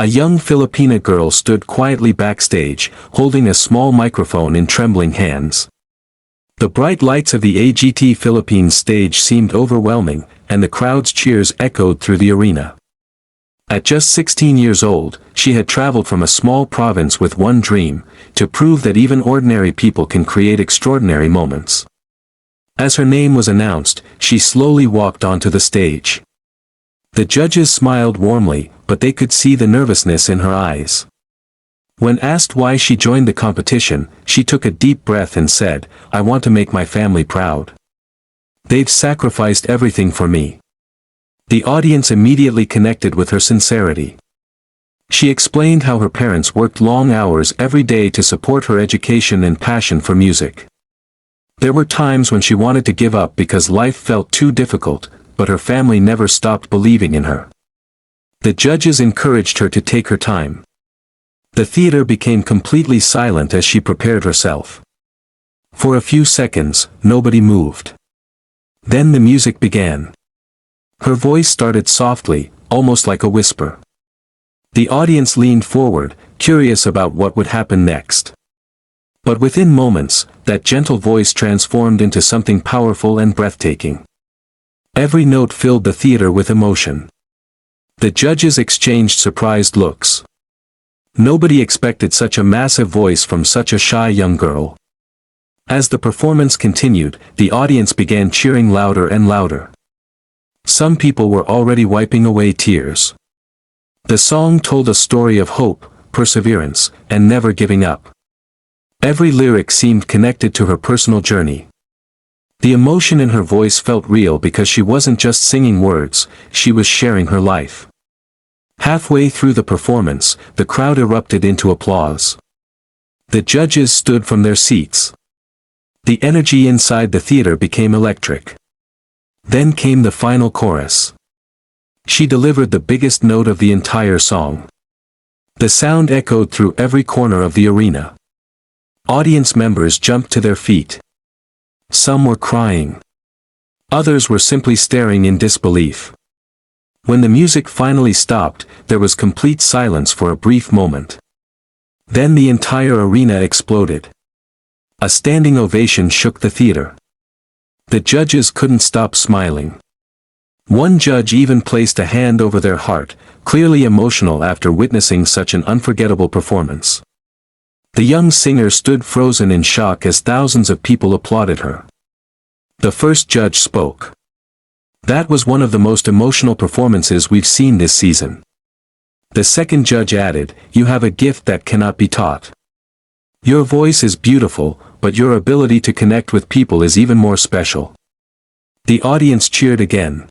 A young Filipina girl stood quietly backstage, holding a small microphone in trembling hands. The bright lights of the AGT Philippines stage seemed overwhelming, and the crowd's cheers echoed through the arena. At just 16 years old, she had traveled from a small province with one dream, to prove that even ordinary people can create extraordinary moments. As her name was announced, she slowly walked onto the stage. The judges smiled warmly, but they could see the nervousness in her eyes. When asked why she joined the competition, she took a deep breath and said, "I want to make my family proud. They've sacrificed everything for me." The audience immediately connected with her sincerity. She explained how her parents worked long hours every day to support her education and passion for music. There were times when she wanted to give up because life felt too difficult, but her family never stopped believing in her. The judges encouraged her to take her time. The theater became completely silent as she prepared herself. For a few seconds, nobody moved. Then the music began. Her voice started softly, almost like a whisper. The audience leaned forward, curious about what would happen next. But within moments, that gentle voice transformed into something powerful and breathtaking. Every note filled the theater with emotion. The judges exchanged surprised looks. Nobody expected such a massive voice from such a shy young girl. As the performance continued, the audience began cheering louder and louder. Some people were already wiping away tears. The song told a story of hope, perseverance, and never giving up. Every lyric seemed connected to her personal journey. The emotion in her voice felt real because she wasn't just singing words, she was sharing her life. Halfway through the performance, the crowd erupted into applause. The judges stood from their seats. The energy inside the theater became electric. Then came the final chorus. She delivered the biggest note of the entire song. The sound echoed through every corner of the arena. Audience members jumped to their feet. Some were crying. Others were simply staring in disbelief. When the music finally stopped, there was complete silence for a brief moment. Then the entire arena exploded. A standing ovation shook the theater. The judges couldn't stop smiling. One judge even placed a hand over their heart, clearly emotional after witnessing such an unforgettable performance. The young singer stood frozen in shock as thousands of people applauded her. The first judge spoke. "That was one of the most emotional performances we've seen this season." The second judge added, "You have a gift that cannot be taught. Your voice is beautiful, but your ability to connect with people is even more special." The audience cheered again.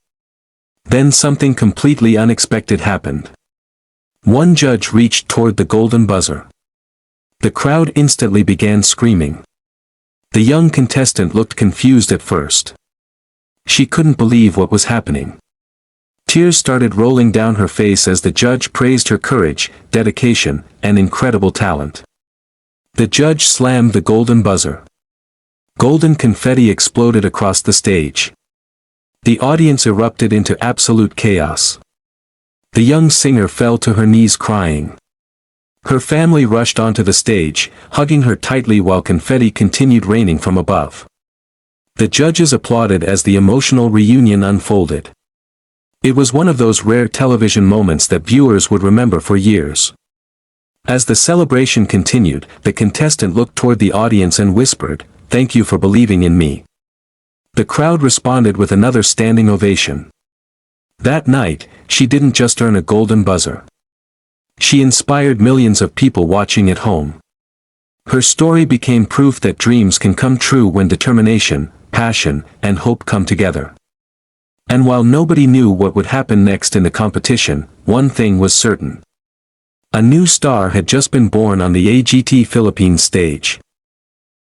Then something completely unexpected happened. One judge reached toward the golden buzzer. The crowd instantly began screaming. The young contestant looked confused at first. She couldn't believe what was happening. Tears started rolling down her face as the judge praised her courage, dedication, and incredible talent. The judge slammed the golden buzzer. Golden confetti exploded across the stage. The audience erupted into absolute chaos. The young singer fell to her knees crying. Her family rushed onto the stage, hugging her tightly while confetti continued raining from above. The judges applauded as the emotional reunion unfolded. It was one of those rare television moments that viewers would remember for years. As the celebration continued, the contestant looked toward the audience and whispered, "Thank you for believing in me." The crowd responded with another standing ovation. That night, she didn't just earn a golden buzzer. She inspired millions of people watching at home. Her story became proof that dreams can come true when determination, passion, and hope come together. And while nobody knew what would happen next in the competition, one thing was certain. A new star had just been born on the AGT Philippines stage.